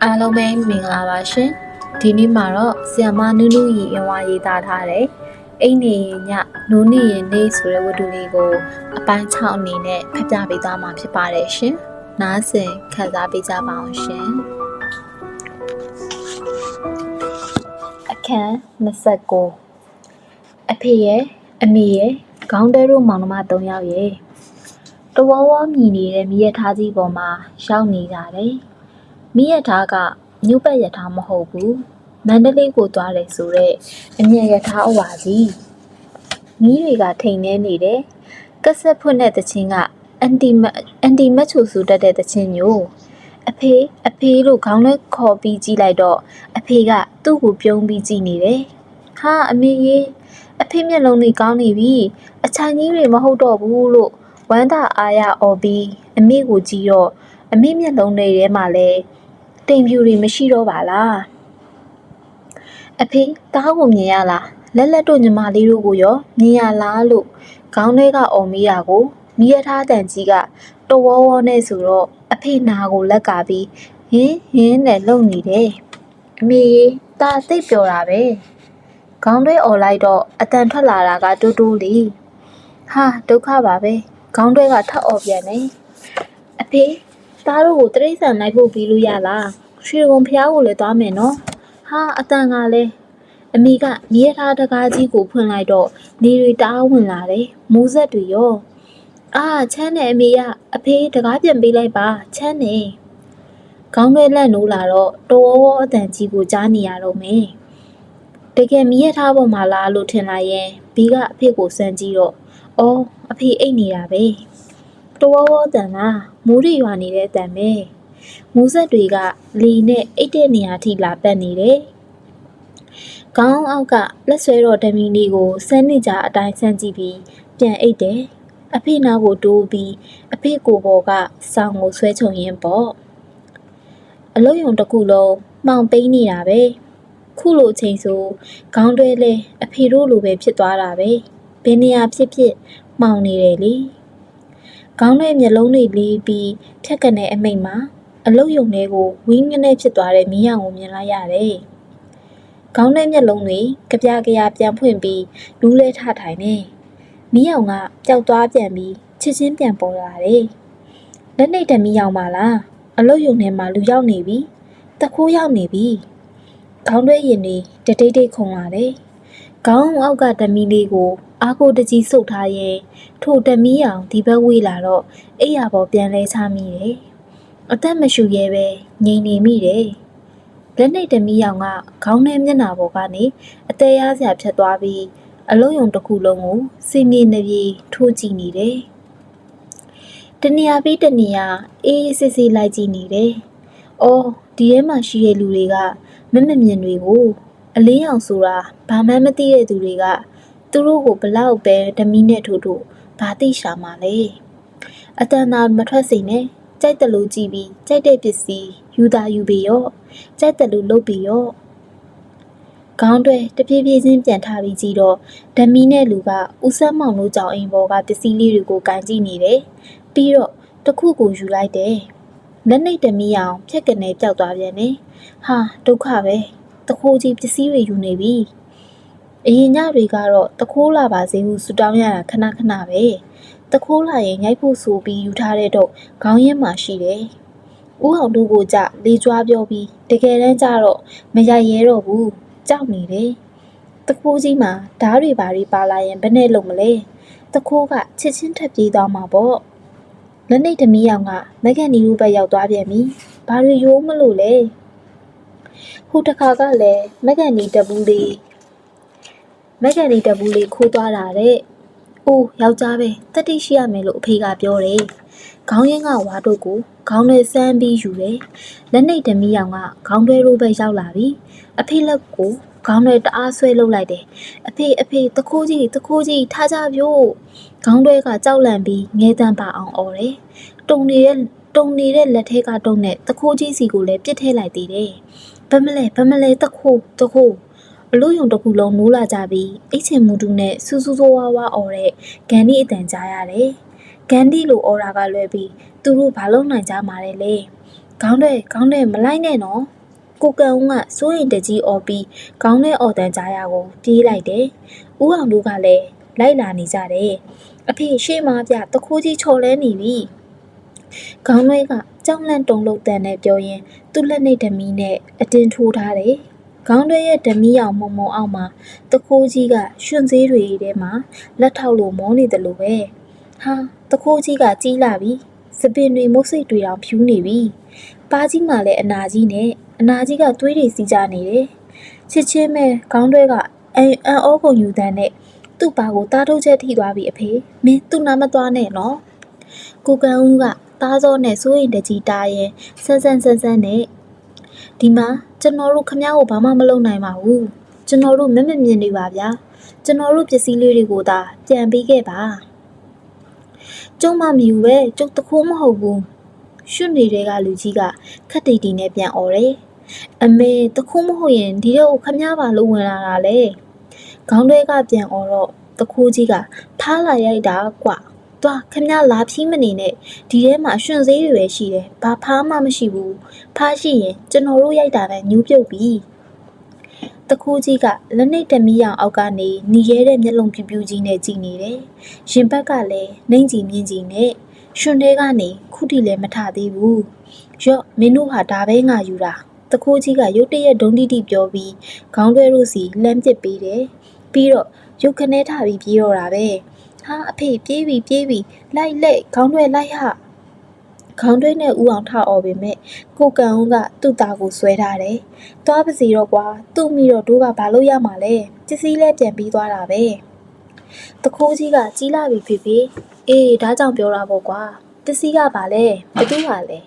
အားလုံးပဲမင်္ဂလာပါရှင်ဒီနေ့မှာတော့ဆီယမနုနုရီအဝါရေးသားထားတဲ့အိမ်နေရင်ညနိုးနေရင်နေဆိုတဲ့ဝတ္ထုလေးကိုအပိုင်း6အနေနဲ့ဖတ်ပြပေးသွားမှာဖြစ်ပါတယ်ရှင်နားဆင်ခံစားပေးကြပါအောင်ရှင်အခန်း29အဖေရဲ့အမေရဲ့ခေါင်းတဲတို့မောင်နှမ3ယောက်ရဲ့တဝဝမြည်နေတဲ့မိရထားကြီးပေါ်မှာရောက်နေကြတယ်မိရထားကညုပတ်ရထားမဟုတ်ဘူးမန္တလေးကိုသွားတယ်ဆိုတော့အမြတ်ရထားအဝါကြီးမီးတွေကထိန်နေနေတယ်ကက်ဆက်ဖွင့်တဲ့တခြင်းကအန်တီမတ်ချိုဆူတက်တဲ့တခြင်းမျိုးအဖေလို့ခေါင်းနဲ့ခေါ်ပြီးကြည့်လိုက်တော့အဖေကသူ့ကိုပြုံးပြီးကြည့်နေတယ်ဟာအမေရေအဖေမျက်လုံးတွေကောင်းနေပြီအချိုင်ကြီးတွေမဟုတ်တော့ဘူးလို့ဝမ်းသာအားရအော်ပြီးအမေကိုကြည့်တော့အမေမျက်လုံးတွေထဲမှာလဲတိမ်ပြူတွေမရှိတော့ပါလားအဖေတားကိုမြင်ရလားလက်တို့ညီမလေးတို့ကိုရောမြင်ရလားလို့ခေါင်းထဲကအော်မိတာကိုမိရထားတန်ကြီးကတဝဝနဲ့ဆိုတော့အဖေနာကိုလက်ကပြီးဟင်းနဲ့လုံနေတယ်အမေတာသိပ်ပျော်တာပဲခေါင်းထဲအော်လိုက်တော့အတန်ထွက်လာတာကတိုးတိုးလေးဟာဒုက္ခပါပဲခေါင်းထဲကထပ်အော်ပြန်တယ်အဖေသားတို့ကိုတရိษံလိုက်ဖို့ပြီးလို့ရလားရွှေကုံဖျားကိုလည်းသွားမယ်နော်ဟာအတန်ကလည်းအမေကမြေထားတကားကြီးကိုဖွင့်လိုက်တော့နေတွေတအားဝင်လာတယ်မိုးဆက်တွေရောအာချမ်းနဲ့အမေကအဖေတကားပြန်ပေးလိုက်ပါချမ်းနေခေါင်းထဲလက်နိုးလာတော့တော်ဝအတန်ကြီးကိုကြားနေရတော့မယ်တကယ်မြေထားပေါ်မှာလားလို့ထင်လိုက်ရင်ဘီကအဖေကိုစမ်းကြည့်တော့အော်အဖေအိတ်နေတာပဲတဝဝတန်လားမိုးတွေရွာနေတဲ့အတန်ပဲမိုးဆက်တွေကလီနဲ့အိတ်တဲ့နေရာထိလာပတ်နေတယ်ခေါင်းအောက်ကလက်ဆွဲတော်ဓမီလေးကိုစမ်းနေကြအတိုင်းဆန်းကြည့်ပြီးပြန်အိတ်တယ်အဖေနာကိုတိုးပြီးအဖေကိုပေါ်ကဆောင်းကိုဆွဲချုံရင်းပေါ့အလုံးယုံတစ်ခုလုံးမှောင်ပိန်းနေတာပဲခုလိုအချိန်ဆိုခေါင်းတွဲလဲအဖေတို့လိုပဲဖြစ်သွားတာပဲဘယ်နေရာဖြစ်မှောင်နေတယ်လေခေါင်းထဲမျက်လုံးတွေလေးပြီးထက်ကနေအမိတ်မှာအလုတ်ယုံတွေကိုဝင်းငနဲ့ဖြစ်သွားတဲ့မီးရောင်ကိုမြင်လိုက်ရတယ်။ခေါင်းထဲမျက်လုံးတွေကြပြကြပြန်ဖွင့်ပြီးလူးလဲထထိုင်နေ။မီးရောင်ကပျောက်သွားပြန်ပြီးချစ်ချင်းပြန်ပေါ်လာတယ်။လက်နဲ့တမီးရောင်ပါလား။အလုတ်ယုံထဲမှာလူရောက်နေပြီ။တခိုးရောက်နေပြီ။ခေါင်းတွဲရင်တွေတိတ်ခုန်လာတယ်။ခေါင်းအောက်ကတမီးလေးကိုအားကိုတကြီးစုပ်ထားရင်ထိုတမီးရောင်ဒီဘက်ဝေးလာတော့အိယာပေါ်ပြန်လဲချမိတယ်။အသက်မရှူရဲပဲငြိမ်နေမိတယ်။လက်နဲ့တမီးရောင်ကခေါင်းထဲမျက်နှာပေါ်ကနေအသေးရစရာဖြတ်သွားပြီးအလုံးယုံတစ်ခုလုံးကိုစီမီနေပြေထိုးကြည့်နေတယ်။တနေရာပြီးတနေရာအေးစစ်စစ်လိုက်ကြည့်နေတယ်။အော်ဒီထဲမှာရှိတဲ့လူတွေကမမြင်တွေကိုအလင်းရောင်ဆိုတာဘာမှမသိတဲ့သူတွေကသူတို့ကိုဘလောက်ပဲဓမီနဲ့ထိုးဘာသိရှာမှာလဲ။အတန်သာမထွက်စေနဲ့ကြိုက်တယ်လို့ကြည့်ပြီးကြိုက်တဲ့ပစ္စည်းယူတာယူပြီးရောကြိုက်တယ်လို့လုပ်ပြီးရောခေါင်းတွဲတပြေးပြေးချင်းပြန်ထားပြီးကြည့်တော့ဓမီနဲ့လူကဦးဆန်းမောင်တို့ကြောင့်အိမ်ပေါ်ကပစ္စည်းလေးတွေကိုကန်ကြည့်နေတယ်ပြီးတော့တခုကိုယူလိုက်တယ်လက်နဲ့ဓမီအောင်ဖြက်ကနေပျောက်သွားပြန်တယ်ဟာဒုက္ခပဲတခိုးကြီးပစ္စည်းတွေယူနေပြီအရင်ညတွေကတော့တခိုးလာပါစေဟုဆူတောင်းရတာခဏပဲတခိုးလာရင်ရိုက်ဖို့ဆိုပြီးယူထားတဲ့တော့ခေါင်းရင်းမှာရှိတယ်။ဦးအောင်တို့ကိုကြလေကြွားပြောပြီးတကယ်တမ်းကျတော့မရရဲတော့ဘူးကြောက်နေတယ်။တခိုးကြီးမှာဓားတွေပါလာရင်ဘယ်နဲ့လုပ်မလဲ။တခိုးကချစ်ချင်းထပ်ပြေးသွားမှာပေါ့။လက်နဲ့ဓမီအောင်ကမက်ကန်နီတို့ဘက်ရောက်သွားပြန်ပြီ။ဘာတွေရိုးမလို့လဲ။ဟိုတခါကလည်းမက်ကန်နီတပူးလေးခိုးသွားတာတဲ့။အိုးယောက်ျားပဲတတိရှိရမယ်လို့အဖေကပြောတယ်။ခေါင်းရင်းကဝါတို့ကိုခေါင်းထဲဆန်းပြီးယူတယ်။လက်နဲ့ဓမီအောင်ကခေါင်းထဲရိုးပဲရောက်လာပြီ။အဖေလက်ကိုခေါင်းထဲတအားဆွဲလှုပ်လိုက်တယ်။အဖေတခိုးကြီးထားကြပြို့။ခေါင်းထဲကကြောက်လန့်ပြီးငဲတန်းပါအောင်အော်တယ်။တုံနေတဲ့လက်ထဲကတုံနဲ့တခိုးကြီးစီကိုလည်းပြစ်ထဲလိုက်သေးတယ်။ဘမလဲတခိုးအလို့ယုံတစ်ခုလုံးနိုးလာကြပြီးအိတ်ချင်မူတူနဲ့စူးဝါအော်တဲ့ဂန်ဒီအတန်ကြားရတယ်။ဂန်ဒီလိုအော်ရာကလွဲပြီးသူတို့ဘာလို့နိုင်ကြမှာလဲ။ခ ခေါင်းတွေမလိုက်နဲ့နော်ကိုကန်ဦးကစိုးရင်တကြီးអော်ပြီးခေါင်းထဲអော်တန်ကြားရကိုပြေးလိုက်တယ်ဦးအောင်တို့ကလည်းလိုက်လာနေကြတယ်အဖေရှေ့မှာပြတခိုးကြီးချော်လဲနေပြီခေါင်းတွေကကြောက်လန့်တုန်လှုပ်တန်နဲ့ပြောရင်သူ့လက်နဲ့ဓမီနဲ့အတင်းထိုးထားတယ်ခေါင်းတွေရဲ့ဓမီအောင်မုံအောက်မှာတခိုးကြီးကရွှွန့်သေးတွေထဲမှာလက်ထောက်လိုမောနေတယ်လို့ပဲဟာတခိုးကြီးကကြီးလာပြီစပင်တွေမုတ်စိတ်တွေတောင်ဖြူးနေပြီပါးကြီးမှလည်းအနာကြီးနဲ့အနာကြီးကသွေးတွေစီးကြနေတယ်ချစ်ချင်းမဲ့ခေါင်းတွေကအန်အောကုန်ယူတန်းနဲ့သူ့ပါကိုတားထုတ်ချက်ထိသွားပြီအဖေမင်းသူ့နာမသွားနဲ့နော်ကိုကန်ဦးကသားစောနဲ့စိုးရင်တကြီးတားရင်ဆန်းနဲ့ဒီမှာကျွန်တော်တို့ခမ ्या ကိုဘာမှမလုပ်နိုင်ပါဘူးကျွန်တော်တို့မမြင်နေပါဗျာကျွန်တော်တို့ပစ္စည်းလေးတွေကိုသာပြန်ပေးခဲ့ပါကျုံမမယူပဲကျုပ်တခိုးမဟုတ်ဘူးရွှွနေတဲ့ကလူကြီးကခက်တိတ်တီနဲ့ပြန်អော်တယ်အမေတခိုးမဟုတ်ရင်ဒီတော့ခမ ्या ပါလို့ဝင်လာတာလေခေါင်းတွေကပြန်អော်တော့တခိုးကြီးကဖားလာရိုက်တာကွသွားခမ ्या လာဖြီးမနေနဲ့ဒီထဲမှာရွှွန့်သေးတွေပဲရှိတယ်ဘာဖားမှမရှိဘူးဖားရှိရင်ကျွန်တော်တို့ရိုက်တာနဲ့ညူးပြုတ်ပြီတခိုးကြီးကလက်နှိပ်တမီးအောင်အောက်ကနေหนีရဲတဲ့မျက်လုံးပြူးကြီးနဲ့ကြည့်နေတယ်ရင်ဘက်ကလည်းနှိမ့်ကြည့်မြင့်ကြည့်နဲ့ရွှွန့်ထဲကနေခုထိလည်းမထသေးဘူးရော့မင်းတို့ဟာဒါပဲငါယူတာတခိုးကြီးကရုတ်တရက်ဒုံတိတိပြောပြီးခေါင်းတွဲတို့စီလှမ်းပစ်ပေးတယ်ပြီးတော့ရုတ်ခနဲထပြီးပြေးတော့တာပဲဟာအဖေပြေးပြီလိုက်လက်ခေါင်းတွဲလိုက်ဟခေါင်းတွဲနဲ့ဦးအောင်ထអော်ပေမဲ့ကိုကန်ဦးကသူ့သားကိုဆွဲထားတယ်သွားပါစီတော့ကွာသူ့မိတော့တို့ကဘာလို့ရမှာလဲပစ္စည်းလဲပြန်ပြီးသွားတာပဲတခိုးကြီးကကြီးလာပြီဖေအေးဒါကြောင့်ပြောတာပေါ့ကွာပစ္စည်းကဘာလဲဘသူကလဲ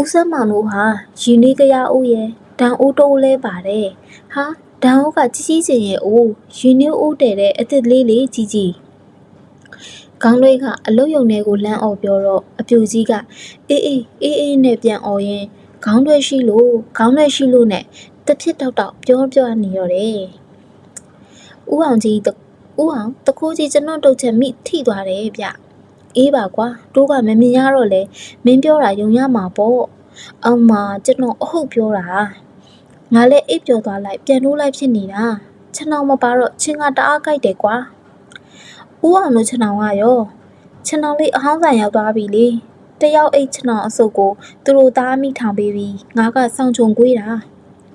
ဦးစမ်းမောင်တို့ဟာယူနီကရအိုးရဲ့ဒန်အိုးတိုးလဲပါတယ်ဟာဒန်အိုးကကြီးစင်ရဲ့အိုးယူနီအိုးတဲ့အစ်စ်လေးကြီးခေါင်းတွေကအလုတ်ယုံတွေကိုလမ်းអော်ပြောတော့အပြူကြီးကအေးနဲ့ပြန်អော်ရင်ခေါင်းတွေရှိလို့နဲ့တဖြစ်တောက်ပြောနေတော့တယ်ဦးအောင်တခိုးကြီးကျွန်တော်တုတ်ချက်မိထိသွားတယ်ဗျအေးပါကွာတို့ကမမြင်ရတော့လေမင်းပြောတာယုံရမှာပေါ့အောင်မကျွန်တော်အဟုတ်ပြောတာငါလည်းအိပ်ပျော်သွားလိုက်ပြန်လို့လိုက်ဖြစ်နေတာခြံအောင်မပါတော့ချင်းကတအားကြိုက်တယ်ကွာဦးအောင်တို့ခြံအောင်ကရောခြံအောင်လေးအဟောင်းဆိုင်ရောက်သွားပြီလေတယောက်အိတ်ခြံအောင်အစုပ်ကိုသူတို့သားမိထောင်ပေးပြီးငါကစောင့်ချုံကွေးတာ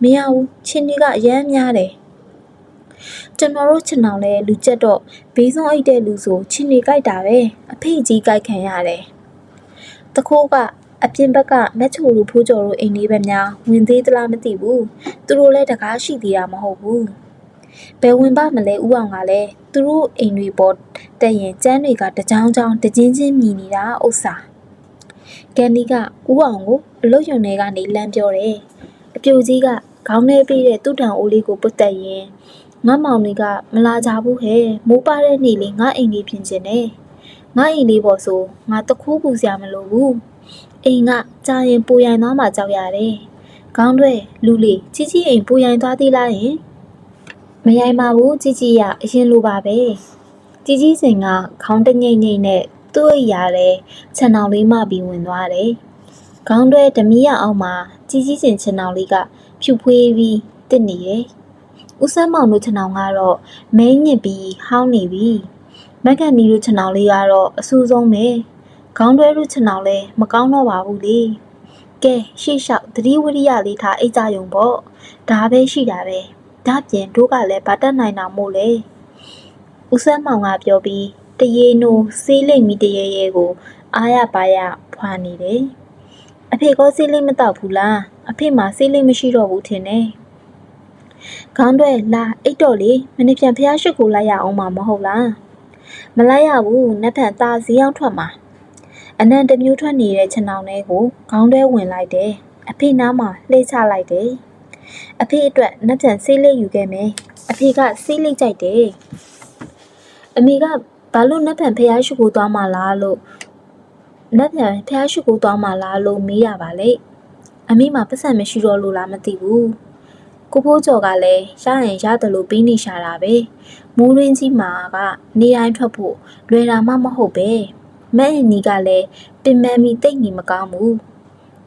မရဘူးချင်းတွေကအရမ်းများတယ်ကျွန်တော်တို့ခြံအောင်လဲလူကျက်တော့ဘေးစွန်းအိတ်တဲ့လူဆိုချင်းတွေကြိုက်တာပဲအဖေကြီးကြိုက်ခံရတယ်တခိုးကအပြင်ဘက်ကမက်ချိုလူဖိုးကျော်တို့အိမ်လေးပဲများဝင်သေးသလားမသိဘူးသူတို့လည်းတကားရှိသေးတာမဟုတ်ဘူးဘယ်ဝင်ပါမလဲဦးအောင်ကလည်းသူတို့အိမ်တွေပေါ်တက်ရင်ကျန်းတွေကတကြောင်တချင်းမြည်နေတာဥစ္စာကန်ဒီကဦးအောင်ကိုအလုတ်ယုံတွေကနေလမ်းပြောတယ်အပြိုကြီးကခေါင်းထဲပေးတဲ့သူ့တံအိုးလေးကိုပုတ်တက်ရင်ငါမောင်တွေကမလာကြဘူးဟဲ့မိုးပါတဲ့နေ့လေးငါအိမ်လေးပြင်ချင်တယ်ငါအိမ်လေးပေါ်ဆိုငါတခိုးပူစရာမလိုဘူးအိမ်ကကြာရင်ပူရိုင်သွားမှကြောက်ရတယ်ခေါင်းတွေလူလေးကြီးအိမ်ပူရိုင်သွားသေးလားယင်မရိုင်ပါဘူးကြီးရအရင်လိုပါပဲကြီးစင်ကခေါင်းတငိမ့်နဲ့သူ့အိရာတဲ့ခြံအောင်လေးမှပြီးဝင်သွားတယ်ခေါင်းတွေဓမီရအောင်မှာကြီးစင်ခြံအောင်လေးကဖြူဖွေးပြီးတစ်နေတယ်ဦးစမ်းမောင်တို့ခြံအောင်ကတော့မဲညစ်ပြီးဟောင်းနေပြီမက်ကန်နီတို့ခြံအောင်လေးကတော့အဆူဆုံးပဲခေါင်းတွဲတို့ခြံအောင်လဲမကောင်းတော့ပါဘူးလေကဲရှေ့လျှောက်သတိဝရိယလေးထားအိတ်ကြယုံပေါ့ဒါပဲရှိတာပဲဒါပြင်တို့ကလည်းဗတ်တက်နိုင်တာမို့လေဦးစမ်းမောင်ကပြောပြီးတရေနိုးဆေးလိမ့်မိတရေရဲကိုအားရပါရဖွာနေတယ်အဖေကဆေးလိမ့်မတော့ဘူးလားအဖေမှာဆေးလိမ့်မရှိတော့ဘူးထင်တယ်ခေါင်းတွဲလာအိတ်တော့လေမနေ့ပြန်ဖျားရှိကိုလိုက်ရအောင်မဟုတ်လားမလိုက်ရဘူးနက်ဖြန်သားဈေးအောင်ထွက်မှာအနံတမျိုးထွက်နေတဲ့ခြံအောင်လေးကိုခေါင်းတွဲဝင်လိုက်တယ်အဖေနားမှာလှည့်ချလိုက်တယ်အဖေအတွက်နက်ဖြန်ဆေးလိပ်ယူခဲ့မယ်အဖေကဆေးလိပ်ကြိုက်တယ်အမေကဘာလို့နက်ဖြန်ဖျားရှိကိုသွားမှလားလို့မေးရပါလေအမေမှာပတ်စံမရှိတော့လို့လားမသိဘူးကိုဖိုးကျော်ကလည်းရရင်ရတယ်လို့ပြီးနေရှာတာပဲမိုးရင်းကြီးမှာကနေတိုင်းထွက်ဖို့လွယ်တာမှမဟုတ်ပဲမဲ့အနီကလည်းပင်မမီတိတ်နေမကောင်းဘူး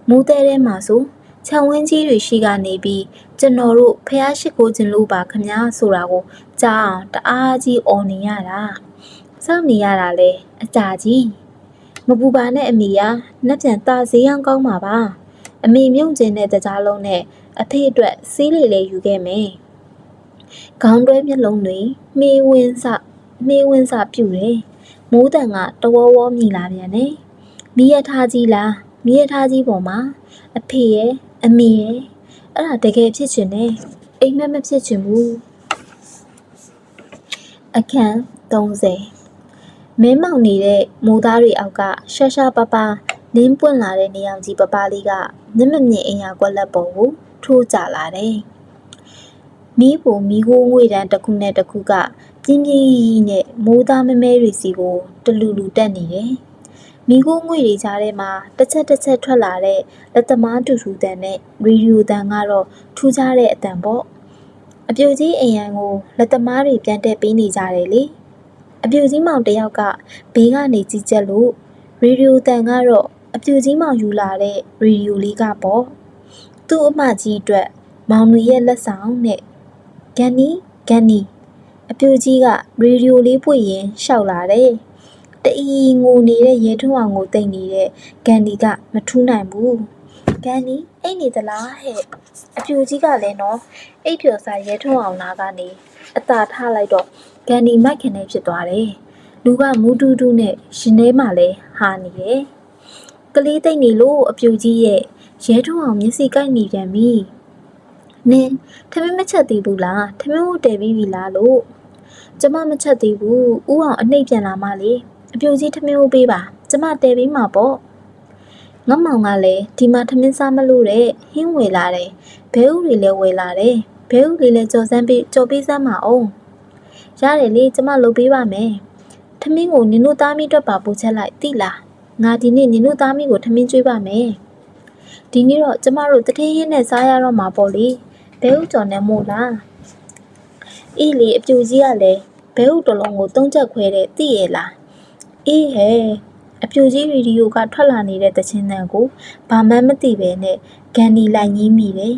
မိုးတဲထဲမှာဆိုခြံဝင်းကြီးတွေရှိကနေပြီးကျွန်တော်တို့ဖះရှိခိုးခြင်းလို့ပါခမညာဆိုတာကိုကြားအောင်တအားကြီးអော်နေရတာစောင့်နေရတာလေအကြာကြီးမပူပါနဲ့အမေကနှက်ပြန်တာဈေးရောင်းကောင်းပါပါအမေမြုံကျင်တဲ့တကြားလုံးနဲ့အဖေအတွက်စီးလေလေယူခဲ့မယ်ခေါင်းတွဲမျက်လုံးတွေမေးဝင်းစပြုတ်တယ်မိုးတန်ကတဝဝမြည်လာပြန်တယ်မီးရထားကြီးလားမီးရထားကြီးပေါ်မှာအဖေရဲ့အမေရဲ့အဲ့ဒါတကယ်ဖြစ်ချင်တယ်အိမ်မက်မဖြစ်ချင်ဘူးအခန်း30မင်းမောင်နေတဲ့မိုးသားတွေအောက်ကရှာရှာပပလင်းပွင့်လာတဲ့နေအောင်ကြီးပပလေးကမျက်မမြင်အိမ်ယာကွက်လက်ပေါ်ကိုထိုးကြလာတယ်မီးကိုမီးကိုငွေတန်းတစ်ခုနဲ့တစ်ခုကပြင်းပြင်းကြီးနဲ့မိုးသားမဲမဲတွေစီကိုတလူလူတက်နေတယ်မီးကိုငွေတွေကြားထဲမှာတစ်ချက်ထွက်လာတဲ့လက်သမားတူတန်နဲ့ရေဒီယိုတန်ကတော့ထူးခြားတဲ့အတန်ပေါ့အပြိုကြီးအိမ်ရန်ကိုလက်သမားတွေပြန်တက်ပေးနေကြတယ်လေအပြိုကြီးမောင်တယောက်ကဘေးကနေကြည့်ချက်လို့ရေဒီယိုတန်ကတော့အပြိုကြီးမောင်ယူလာတဲ့ရေဒီယိုလေးကပေါ့သူ့အမကြီးအတွက်မောင်တွေရဲ့လက်ဆောင်နဲ့ဂန်နီအပြိုကြီးကရေဒီယိုလေးပွင့်ရင်ရှောက်လာတယ်တအီငိုနေတဲ့ရဲထွန်းအောင်ကိုတိတ်နေတဲ့ဂန်နီကမထူးနိုင်ဘူးဂန်နီအိတ်နေသလားဟဲ့အပြိုကြီးကလည်းနော်အိတ်ပျော်စားရဲထွန်းအောင်နာကနေအသာထားလိုက်တော့ဂန်နီမိုက်ခင်နေဖြစ်သွားတယ်လူကမူးတူးတူးနဲ့ရှင်ထဲမှာလဲဟာနေတယ်ကလေးတိတ်နေလို့အပြိုကြီးရဲ့ရဲထွန်းအောင်မျက်စိကိုက်နေပြန်ပြီနင်းထမင်းမချက်သေးဘူးလားထမင်းကိုတည်ပြီးပြီလားလို့ကျမမချက်သေးဘူးဥအောင်အနှိပ်ပြန်လာမှလေအပြိုကြီးထမင်းကိုပေးပါကျမတည်ပြီးမှာပေါ့ငမောင်ကလည်းဒီမှာထမင်းစားမလို့တဲ့ဟင်းဝယ်လာတယ်ဘဲဥတွေလည်းဝယ်လာတယ်ဘဲဥတွေလည်းကြော်ပေးစမ်းပါအောင်ရတယ်လေကျမလုပ်ပေးပါမယ်ထမင်းကိုနင်တို့သားမိအတွက်ပါပို့ချက်လိုက်သိလားငါဒီနေ့နင်တို့သားမိကိုထမင်းကျွေးပါမယ်ဒီနေ့တော့ကျမတို့တထင်းဟင်းနဲ့စားရတော့မှာပေါ့လေဘဲဥကြော်နဲ့မို့လားအေးလေအပြိုကြီးကလည်းဘဲဥတစ်လုံးကို3ချက်ခွဲတဲ့သိရဲ့လားအေးဟဲ့အပြိုကြီးရေဒီယိုကထွက်လာနေတဲ့တခြင်းတန်ကိုဘာမှမသိပဲနဲ့ဂန်နီလိုက်ငင်းမိတယ်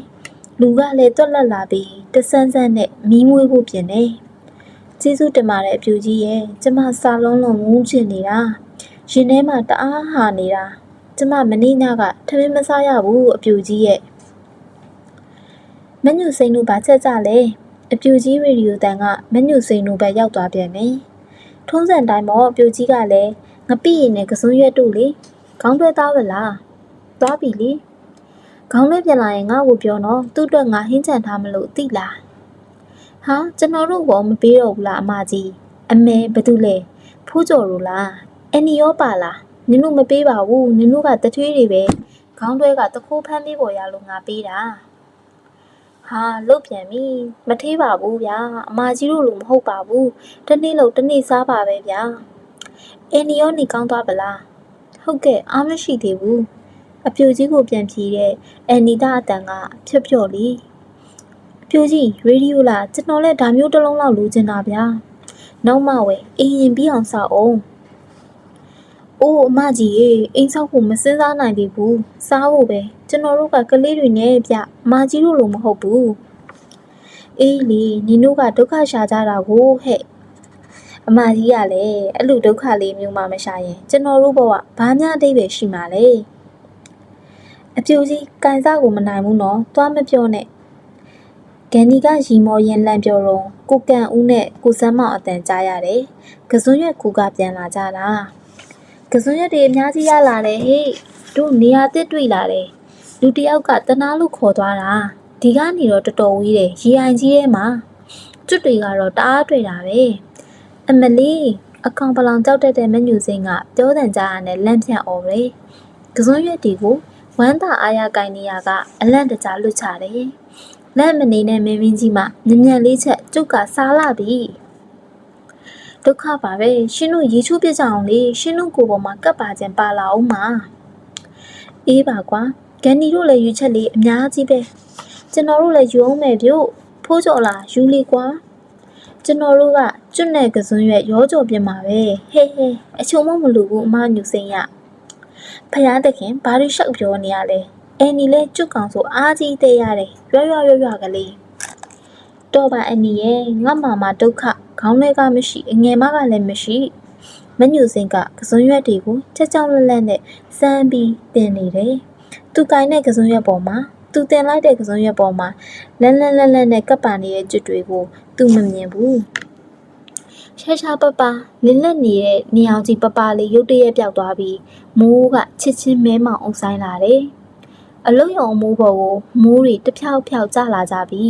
လူကလည်းတွက်လက်လာပြီးတဆန်းဆန်းနဲ့မီးမွေးဖို့ပြင်တယ်ကျေးဇူးတင်ပါတယ်အပြိုကြီးရဲ့ကျမစာလုံးလုံးမူးချင်နေတာရင်ထဲမှာတအားဟာနေတာကျမမနေ့ညကထမင်းမစားရဘူးအပြိုကြီးရဲ့မညွစိန်တို့ဘာချက်ကြလဲအပြိုကြီးရေဒီယိုတန်ကမညွစိန်တို့ဘက်ရောက်သွားပြန်တယ်ထုံးစံတိုင်းပေါ့အပြိုကြီးကလည်းငပိရင်နဲ့ကစွန်းရွက်တို့လေခေါင်းတွဲသားဗလားသွားပြီလေခေါင်းတွဲပြန်လာရင်ငါ့ကိုပြောနော်သူ့အတွက်ငါဟင်းချန်ထားမလို့သိလားဟာကျွန်တော်တို့ဘောမပေးတော့ဘူးလားအမကြီးအမေဘာတူလဲဖိုးကြော်တို့လားအနီရောပါလားနင်တို့မပေးပါဘူးနင်တို့ကတထွေးတွေပဲခေါင်းတွဲကတခိုးဖမ်းပေးပေါ်ရလို့ငါပေးတာဟာလုတ်ပြန်ပြီမထေးပါဘူးဗျာအမကြီးတို့လိုမဟုတ်ပါဘူးတနေ့လို့တနေ့စားပါပဲဗျာအနီရောနေကောင်းသွားပလားဟုတ်ကဲ့အားမရှိသေးဘူးအပြိုကြီးကိုပြန်ဖြေတဲ့အန်နီတာအတန်ကဖြော့လီအပြိုကြီးရေဒီယိုလားကျွန်တော်လည်းဒါမျိုးတစ်လုံးလောက်လိုချင်တာဗျာနောက်မှဝယ်အင်းရင်ပြီးအောင်စောက်အောင်အိုးအမကြီးရေအိမ်ဆောက်ဖို့မစင်စားနိုင်သေးဘူးစားဖို့ပဲကျွန်တော်တို့ကကလေးတွေနဲ့ဗျအမကြီးတို့လိုမဟုတ်ဘူးအေးလေနင်တို့ကဒုက္ခရှာကြတာကိုဟဲ့အမကြီးကလည်းအဲ့လိုဒုက္ခလေးမျိုးမှမရှာရင်ကျွန်တော်တို့ဘဝဘာများအဓိပ္ပာယ်ရှိမှာလဲအပြိုကြီးကန်စားကိုမနိုင်ဘူးနော်သွားမပြောနဲ့ဂန်နီကရီမော်ရင်လန့်ပြောတော့ကိုကန်ဦးနဲ့ကိုစမ်းမောင်အတန်ကြားရတယ်ကစွန်းရွက်ကူကပြန်လာကြတာကစွန်းရွက်တွေအများကြီးရလာတယ်ဟေ့တို့နေရာတစ်တွေ့လာတယ်လူတယောက်ကတနာလို့ခေါ်သွားတာဒီကနေတော့တော်တော်ဝေးတယ်ရေအိုင်ကြီးထဲမှာကျွတ်တွေကတော့တအားတွေ့တာပဲအမလီအကောင်ပလောင်ကြောက်တတ်တဲ့မညူစိန်ကပြောတန်ကြရနဲ့လန့်ဖြန့်អော်တယ်ကစွန်းရွက်တွေကိုဝမ်းသာအားရကိုင်းနေရကအလန့်တကြားလွတ်ချတယ်လက်မနေနဲ့မင်းကြီးမှညံ့လေးချက်ကျုပ်ကစားလာပြီဒုက္ခပါပဲရှင်တို့ရေချိုးပြကြအောင်လေရှင်တို့ကိုယ်ပေါ်မှာကပ်ပါခြင်းပါလာအောင်မှာအေးပါကွာဂန်နီတို့လည်းယူချက်လေးအများကြီးပဲကျွန်တော်တို့လည်းယူအောင်မယ်ဗျို့ဖိုးကြော်လာယူလေကွာကျွန်တော်တို့ကကျွတ်နဲ့ကစွန်းရွက်ရောကြော်ပြမှာပဲဟဲအချုံမမလို့ဘူးအမညူစိန်ရဖယားတခင်ဘာလို့ရှောက်ပြောနေရလဲ အန်နီလဲကျွတ်ကောင်ဆိုအားကြီးသေးရတယ်ရွကလေးတော့ပါအန်နီရဲ့ငါ့မာဒုက္ခခေါင်းထဲကမရှိအငယ်မကလည်းမရှိမညူစင်ကကစွန်းရွက်တွေကိုချက်ချောက်လက်လက်နဲ့စမ်းပြီးတင်နေတယ်သူကင်တဲ့ကစွန်းရွက်ပေါ်မှာသူတင်လိုက်တဲ့ကစွန်းရွက်ပေါ်မှာလန်းနဲ့ကပ်ပါနေတဲ့ကျွတ်တွေကိုသူမမြင်ဘူးရှာပပလင်းလက်နေတဲ့နေအောင်ကြီးပပလေးရုတ်တရက်ပြောက်သွားပြီးမိုးကချစ်ချင်းမဲမောင်အောင်ဆိုင်လာတယ်အလုတ်ရုံမိုးပေါ်ကိုမိုးတွေတဖြောက်ကျလာကြပြီ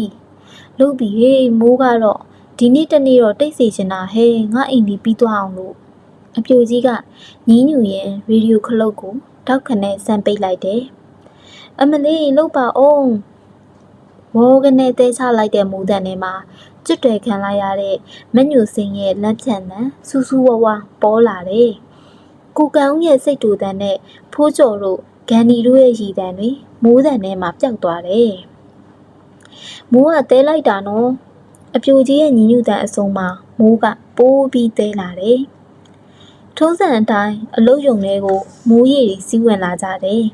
လုတ်ပြီးဟေးမိုးကတော့ဒီနေ့တနေ့တော့တိတ်စီချင်တာဟဲ့ငါအိမ်ဒီပြီးသွားအောင်လို့အပြိုကြီးကညင်းညူရင်ရေဒီယိုခလုတ်ကိုတောက်ခနဲ့ဆန်ပိတ်လိုက်တယ်အမလေးလုတ်ပါအောင်ဝေါကနေတဲချလိုက်တဲ့မိုးတန်ထဲမှာကျွတ်တယ်ခံလိုက်ရတဲ့မညူစင်ရဲ့လက်ဖြန့်တန်စူးဝါပေါ်လာတယ်ကိုကန်ဦးရဲ့စိတ်တူတန်နဲ့ဖိုးကျော်တို့ဂန်နီတို့ရဲ့ရည်တန်တွေမိုးတန်ထဲမှာပျောက်သွားတယ်မိုးကတဲလိုက်တာနော်အပြိုကြီးရဲ့ညီညွတ်တဲ့အစုံမှာမိုးကပိုးပြီးတဲလာတယ်ထုံးစံအတိုင်းအလုတ်ယုံတွေကိုမိုးရေတွေစီးဝင်လာကြတယ်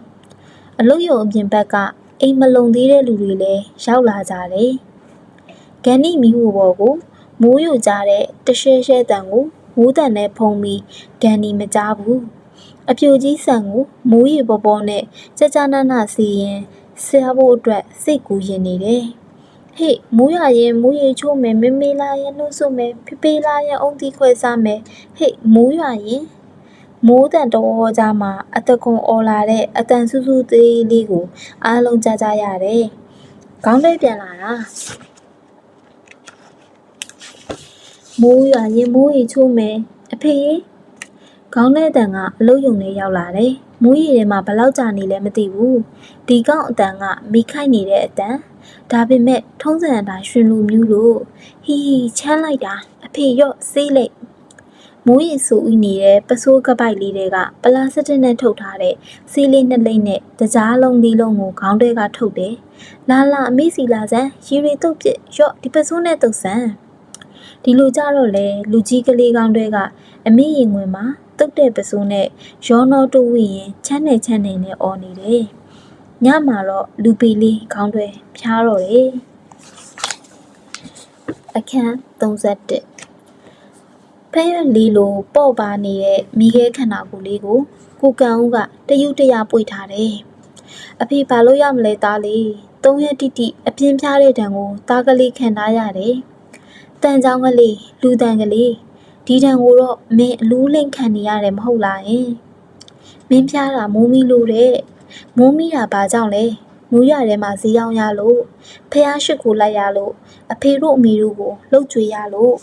အလုတ်ယုံအပြင်ဘက်ကအိမ်မလုံသေးတဲ့လူတွေလည်းရောက်လာကြတယ်ဂန်နီမီဟိုဘော်ကိုမိုးယိုကြတဲ့တရှဲတန်ကိုမိုးတန်နဲ့ဖုံးပြီးဂန်နီမကြားဘူးအပြိုကြီးဆန်ကိုမိုးရေပေါ်နဲ့ကြနာစီရင်ဆရာဖို့အတွက်စိတ်ကူးရင်နေတယ်ဟေ့မိုးရရင်မိုးရေချိုးမယ်မေလာရင်နှုတ်ဆုမယ်ဖေလာရင်အုံတီခွဲစားမယ်ဟေ့မိုးရရင်မိုးတန်တော်ကြားမှာအတကုံအော်လာတဲ့အတန်ဆူသေးလေးကိုအားလုံးကြားရတယ်ခေါင်းလေးပြန်လာတာမိုးရွာရင်မိုးရေချိုးမယ်အဖေခေါင်းနဲ့အတန်ကအလုတ်ယုံနဲ့ရောက်လာတယ်မိုးရေထဲမှာဘလောက်ကြာနေလဲမသိဘူးဒီကောင်အတန်ကမိခိုက်နေတဲ့အတန်ဒါပေမဲ့ထုံးစံအတိုင်းရှင်လူမျိုးလို့ဟီချမ်းလိုက်တာအဖေရော့စေးလိုက်မိုးရေဆူဥနေတဲ့ပစိုးကပိုက်လေးတွေကပလာစတစ်နဲ့ထုတ်ထားတဲ့ဆေးလေးနှစ်လိမ့်နဲ့တကြားလုံးဒီလုံးကိုခေါင်းထဲကထုတ်တယ်လာအမေစီလာစမ်းရေတွေတုတ်ပြရော့ဒီပစိုးနဲ့တုတ်ဆန်းဒီလိုကြတော့လေလူကြီးကလေးကောင်းတွေကအမေရင်ဝင်မှာတုတ်တဲ့ပစိုးနဲ့ရောနောတိုးဝရင်ချမ်းနေနဲ့អော်နေတယ်ညမှာတော့လူပီလေးခေါင်းတွေဖြားတော့တယ်အခန်း31ဖဲရလေးလိုပေါ့ပါနေတဲ့မိခဲခန္ဓာကိုယ်လေးကိုကိုကန်ဦးကတယူတရပွေထားတယ်အဖေဘာလို့ရမလဲသားလေး3ရက်တိတိအပြင်းပြားတဲ့တံကိုသားကလေးခံထားရတယ်တန်ချောင်းကလေးလူတန်ကလေးဒီတံကိုတော့မင်းအလူးလိမ့်ခံနေရတယ်မဟုတ်လားယင်မင်းပြားတာမိုးမီလို့တဲ့မိုးမီတာဘာကြောင့်လဲမိုးရထဲမှာဈေးရောက်ရလို့ဖះရှိခိုးလိုက်ရလို့အဖေတို့အမေတို့ကိုလှုပ်ကြွေရလို့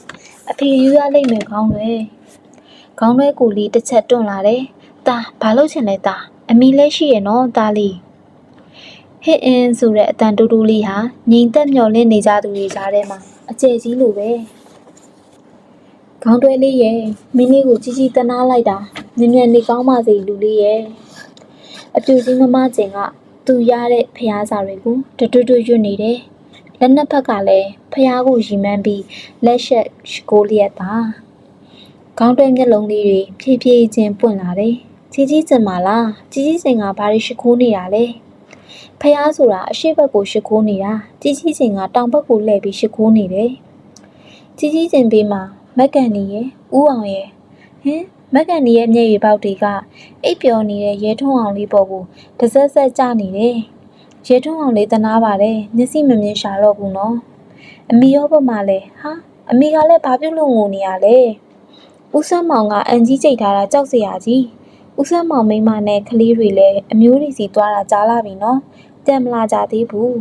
အဖေယူရလိမ့်မယ်ခေါင်းလွဲကိုလေးတစ်ချက်တွန့်လာတယ်တာဘာလို့ချင်လဲတာအမီလဲရှိရဲ့နော်တာလေးဟစ်အင်းဆိုတဲ့အတန်တူတူလေးဟာငိမ်သက်မျော်လင့်နေကြသူတွေကြားထဲမှာအကျယ်ကြီးလိုပဲခေါင်းတွဲလေးရဲ့မင်းလေးကိုကြီးတနာလိုက်တာမြန်နေကောင်းပါစေလူလေးရဲ့အပြူကြီးမကျင်ကသူရတဲ့ဖျားစာတွေကိုတွရွတ်နေတယ်လက်နှစ်ဖက်ကလည်းဖျားကိုရီမှန်းပြီးလက်ရှက်ကိုလျက်တာခေါင်းတွဲမျက်လုံးလေးတွေဖြည်းချင်းပွင့်လာတယ်ကြီးကျင်ပါလားကြီးစင်ကဘာတွေရှိခိုးနေတာလဲဖျားဆိုတာအရှိဘက်ကိုရှိခိုးနေတာကြီးစင်ကတောင်ဘက်ကိုလှည့်ပြီးရှိခိုးနေတယ်ကြီးစင်ဘေးမှာမက်ကန်နီရဲ့ဦးအောင်ရဲ့ဟင်မက်ကန်နီရဲ့မျက်ရည်ပေါက်တွေကအိပ်ပျော်နေတဲ့ရဲထုံးအောင်လေးပေါ်ကိုတဆက်ကျနေတယ်ရဲထုံးအောင်လေးတနာပါတယ်မျက်စိမမြင်ရှာတော့ဘူးနော်အမီရောဘက်မှာလဲဟာအမီကလည်းဘာပြုတ်လို့ငိုနေရလဲဦးဆန်းမောင်ကအန်ကြီးကြိတ်ထားတာကြောက်စရာကြီးဦးဆန်းမောင်မိမနဲ့ကလေးတွေလည်းအမျိုးတွေစီသွားတာကြားလာပြီနော်ပြန်မလာကြသေးဘူး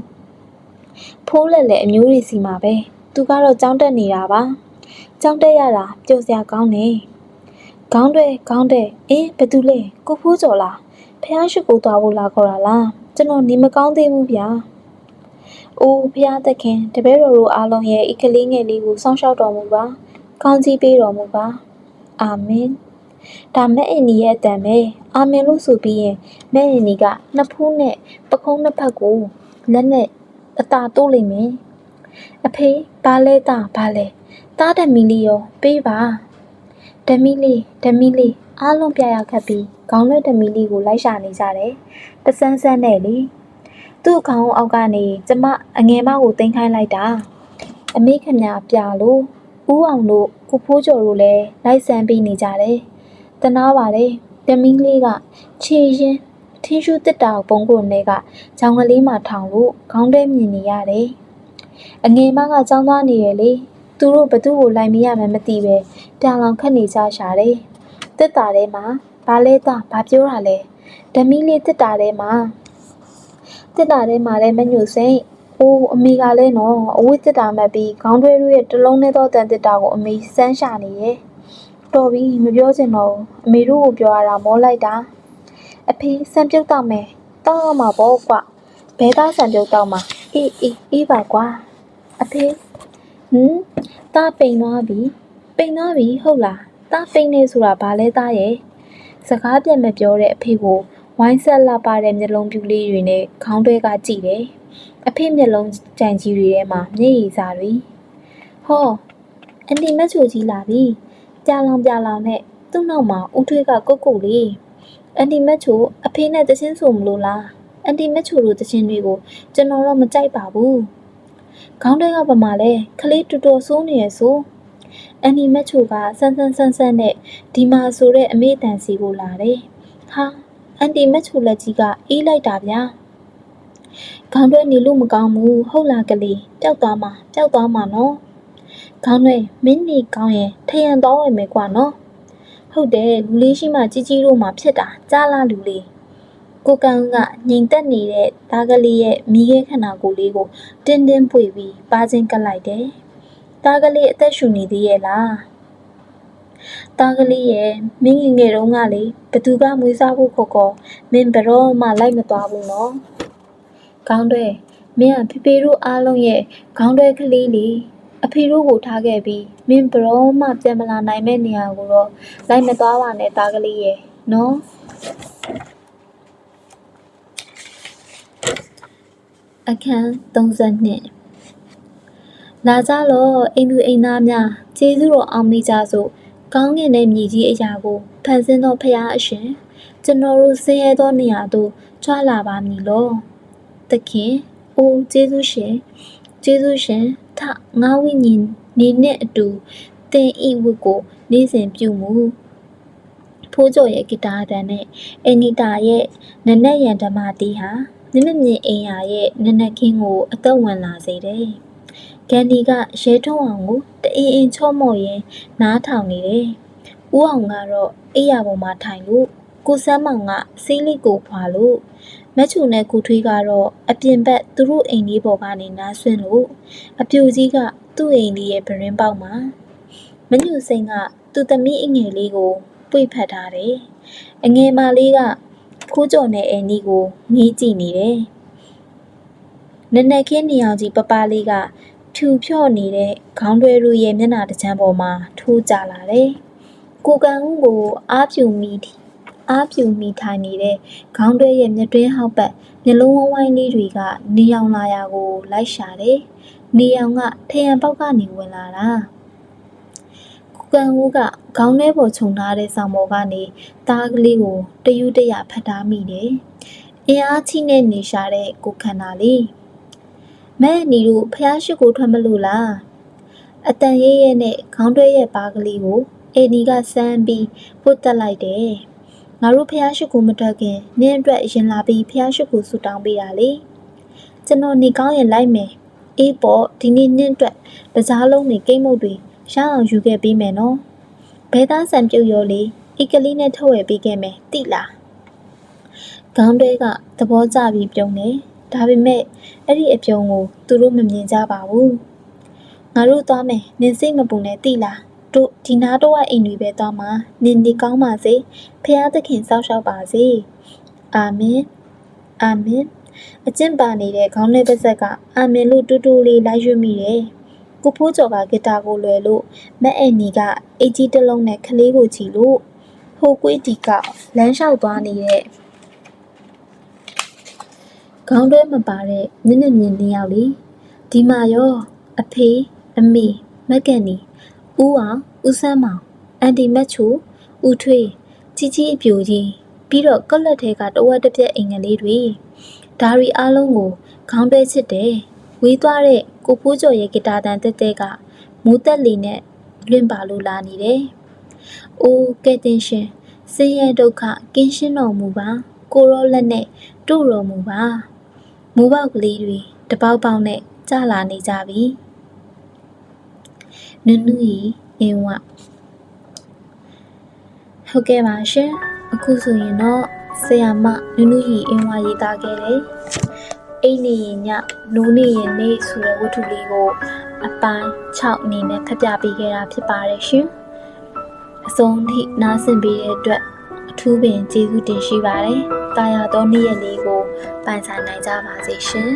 ဖိုးလက်လည်းအမျိုးတွေစီမှာပဲသူကတော့ကြောင်းတက်နေတာပါကြောင်းတက်ရတာပျော်စရာကောင်းနေခေါင်းတဲ့အေးဘသူလဲကိုဖိုးကျော်လားဖះရှိကိုသွားဖို့လာခေါ်တာလားကျွန်တော်နေမကောင်းသေးဘူးဗျာအိုးဖះသခင်တပည့်တော်တို့အားလုံးရဲ့ဤကလေးငယ်လေးကိုစောင့်ရှောက်တော်မူပါကောင်းကြီးပေးတော်မူပါအာမင်ဒါမဲ့အင်းကြီးရဲ့အတန်ပဲအာမင်လို့ဆိုပြီးရင်မဲ့အင်းကြီးကနှစ်ဖူးနဲ့ပခုံးနှစ်ဖက်ကိုလက်နဲ့အသာတိုးလိုက်မယ်အဖေဘာလဲတာဘာလဲတားဓမီလေးရောပေးပါဓမီလေးအားလုံးပြရခတ်ပြီးခေါင်းလွှဲဓမီလေးကိုလိုက်ရှာနေကြတယ်တဆန်းနဲ့လေ သူ့ခေါင်းအောက်ကနေကျမအငယ်မကိုတင်ခိုင်းလိုက်တာအမေခင်ဗျာပြလို့ဦးအောင်တို့ကိုဖိုးကျော်တို့လည်းလိုက်ဆန်းပြီးနေကြတယ်တနာပါတယ်တမင်းလေးကခြေရင်ထင်းရှူတစ်တာပုံကိုနဲ့ကဂျောင်ကလေးမှထောင်လို့ခေါင်းထဲမြင်နေရတယ်အငယ်မကကြောင်းသွားနေရလေသူတို့ဘသူ့ကိုလိုက်မရမှမသိပဲတောင်လောင်ခတ်နေကြရှာတယ်တစ်တာထဲမှာဘာလဲသားဘာပြောတာလဲဓမီလေးတစ်တာထဲမှာလည်းမညှို့စိမ့်အိုးအမေကလည်းနော်အဝိတစ်တာမှတ်ပြီးခေါင်းတွဲတို့ရဲ့တလုံးနဲ့တော့တန်တစ်တာကိုအမေစမ်းရှာနေရဲ့တော်ပြီမပြောချင်တော့ဘူးအမေတို့ကိုပြောရတာမောလိုက်တာအဖေစံပြုတ်တော့မယ်တောက်ရမှာပေါ့ကွဘဲသားစံပြုတ်တော့မှာအေးပါကွာအဖေတားပိန်သွားပြီဟုတ်လားတားပိန်နေဆိုတာဘာလဲသားရဲ့စကားပြန်မပြောတဲ့အဖေကိုဝိုင်းဆက်လာပါတဲ့မျက်လုံးပြူလေးတွေနဲ့ခေါင်းတွဲကကြည့်တယ်အဖေမျက်လုံးကြံကြီးတွေထဲမှာမျက်ရည်စာတွေဟောအန်တီမချိုကြီးလာပြီပြလောင်နဲ့သူ့နောက်မှာဦးထွေးကကုတ်လေးအန်တီမချိုအဖေနဲ့တချင်းဆိုမလို့လားအန်တီမချိုတို့တချင်းတွေကိုကျွန်တော်တော့မကြိုက်ပါဘူးခေါင်းတွဲကပမာလဲခလေးတူတော်ဆိုးနေရဆိုအန်တီမချိုကဆန်းနဲ့ဒီမှာဆိုတဲ့အမေတန်စီကိုလာတယ်ဟာအန်တီမချိုလက်ကြီးကအေးလိုက်တာဗျာခေါင်းတွဲနေလို့မကောင်းဘူးဟုတ်လားကလေးပျောက်သွားမှာနော်ခေါင်းတွဲမင်းနေကောင်းရင်ထရန်သွားဝင်မယ်ကွာနော်ဟုတ်တယ်လူလေးရှိမှကြီးတို့မှဖြစ်တာကြားလားလူလေးကိုကန်ကငိမ်သက်နေတဲ့သားကလေးရဲ့မိခဲခန္ဓာကိုယ်လေးကိုတင်းပွေပြီးပါချင်းကပ်လိုက်တယ်သားကလေးအသက်ရှူနေသေးရဲ့လားသားကလေးရဲ့မင်းငယ်တုန်းကလေဘသူကမွေးစားဖို့ခေါ်မင်းဘယ်တော့မှလိုက်မသွားဘူးနော်ခေါင်းတွဲမင်းကဖေတို့အားလုံးရဲ့ခေါင်းတွဲကလေးလေအဖေတို့ကိုထားခဲ့ပြီးမင်းဘယ်တော့မှပြန်မလာနိုင်မဲ့နေရာကိုတော့လိုက်မသွားပါနဲ့သားကလေးရဲ့နော်အခန်း32လာကြလို့အိမ်သူအိမ်သားများကျေးဇူးတော်အောင်မိကြစို့ကောင်းကင်တဲ့မြေကြီးအရာကိုဖန်ဆင်းသောဖရာအရှင်ကျွန်တော်တို့ဆင်းရဲသောနေရာသို့ကြွလာပါမည်လောသခင်အိုကျေးဇူးရှင်ထငါဝိညာဉ်နေနဲ့အတူသင်ဤဝတ်ကိုနေ့စဉ်ပြုမှုဖိုးကျော်ရဲ့ဂီတာတန်နဲ့အနီတာရဲ့နနက်ရန်ဓမ္မတီးဟာမြင့်မြင့်အိမ်ယာရဲ့နနက်ခင်းကိုအသက်ဝင်လာစေတယ်။ဂန်ဒီကရဲထုံးအောင်ကိုတအင်းချော့မော့ရင်နားထောင်နေတယ်။ဦးအောင်ကတော့အိယာပေါ်မှာထိုင်လို့ကိုစမ်းမောင်ကဆေးလိပ်ကိုဖွာလို့မချူနဲ့ကိုထွေးကတော့အပြင်ဘက်သူတို့အိမ်လေးပေါ်ကနေနားဆွင့်လို့အပြူကြီးကသူ့အိမ်လေးရဲ့ပရင်းပေါက်မှာမညူစိန်ကသူ့သမီးအငယ်လေးကိုပွေဖက်ထားတယ်။အငယ်မလေးကဖိုးကျော်နဲ့အန်နီကိုငေးကြည့်နေတယ်။နနက်ခင်းနေအောင်ကြီးပပလေးကဖြူဖြော့နေတဲ့ခေါင်းတွဲတို့ရဲ့မျက်နှာတစ်ချမ်းပေါ်မှာထိုးကြလာတယ်။ကိုကန်ဦးကိုအားပြူမိထိုင်နေတဲ့ခေါင်းတွဲရဲ့မျက်တွင်းဟောက်ပတ်မျက်လုံးဝိုင်းလေးတွေကနေအောင်လာရာကိုလိုက်ရှာတယ်။နေအောင်ကထရံပေါက်ကနေဝင်လာတာ။ကိုကန်ဦးကခေါင်းထဲပေါ်ခြုံထားတဲ့ဆောင်ပေါ်ကနေသားကလေးကိုတယူးတရဖတ်ထားမိတယ်။အင်အားချိနဲ့နေရှာတဲ့ကိုခန္ဓာလေးမဲနီတို့ဖျားရှိကိုထွက်မလို့လားအတန်ရဲရဲနဲ့ခေါင်းတွဲရဲ့ပါးကလေးကိုအေနီကစမ်းပြီးပုတ်တက်လိုက်တယ်ငါတို့ဖျားရှိကိုမထွက်ခင်နင်းအတွက်ရင်လာပြီးဖျားရှိကိုဆူတောင်းပေးတာလေကျွန်တော်နေကောင်းရင်လိုက်မယ်အေးပေါ့ဒီနေ့နင်းအတွက်တစားလုံးနေကိတ်မုတ်တွေရအောင်ယူခဲ့ပေးမယ်နော်ဘဲသားဆန်ပြုတ်ရောလေအီကလေးနဲ့ထုတ်ဝယ်ပေးခဲ့မယ်တိလားခေါင်းတွဲကသဘောကျပြီးပြုံးတယ်ဒါပေမဲ့အဲ့ဒီအပြုံးကိုသူတို့မမြင်ကြပါဘူးငါတို့သွားမယ်နင်စိတ်မပူနဲ့တိလားတို့ဒီနားတော့အိမ်တွေပဲသွားမှာနင်ဒီကောင်းပါစေဖျားသခင်စောင့်ရှောက်ပါစေအာမင်အကျင့်ပါနေတဲ့ခေါင်းလေးပါးစက်ကအာမင်လို့တူတူလေးလိုက်ရွတ်မိတယ်ကိုဖိုးကျော်ကဂီတာကိုလွယ်လို့မက်အန်နီကအင်ကြီးတစ်လုံးနဲ့ခလေးကိုချီလို့ဟိုကွေးတီကလမ်းလျှောက်သွားနေတဲ့ခေါင်းတွဲမပါတဲ့နစ်မြင်တစ်ယောက်လေဒီမှာရောအဖေအမေမက်ကန်နီဦးအောင်ဦးဆန်းမောင်အန်တီမက်ချိုဦးထွေးကြီးအပြူကြီးပြီးတော့ကော့လက်ထဲကတဝက်တစ်ပြက်အိမ်ငယ်လေးတွေ ဒါရီအားလုံးကိုခေါင်းတွဲချစ်တယ်ဝေးသွားတဲ့ကိုဖိုးကျော်ရဲ့ဂီတာတန်တဲကမိုးတက်လေနဲ့လွင့်ပါလို့လာနေတယ်။အိုးကဲတင်ရှင်ဆင်းရဲဒုက္ခကင်းရှင်းတော်မူပါကိုရောလက်နဲ့တို့တော်မူပါမိုးပေါက်ကလေးတွေတပေါက်ပေါက်နဲ့ကျလာနေကြပြီ။နုနုရီအင်းဝဟုတ်ကဲ့ပါရှင်အခုဆိုရင်တော့ဆရာမနုနုရီအင်းဝရေးသားခဲ့တယ်အိမ်နေရင်ညနိုးနေရင်နေဆိုတဲ့ဝတ္ထုလေးကိုအပိုင်း6အနေနဲ့ဖတ်ပြပေးခဲ့တာဖြစ်ပါတယ်ရှင်အဆုံးထိနားဆင်ပေးတဲ့အတွက်အထူးပင်ကျေးဇူးတင်ရှိပါတယ်တာယာသောနေ့ရက်လေးကိုပိုင်ဆိုင်နိုင်ကြပါစေရှင်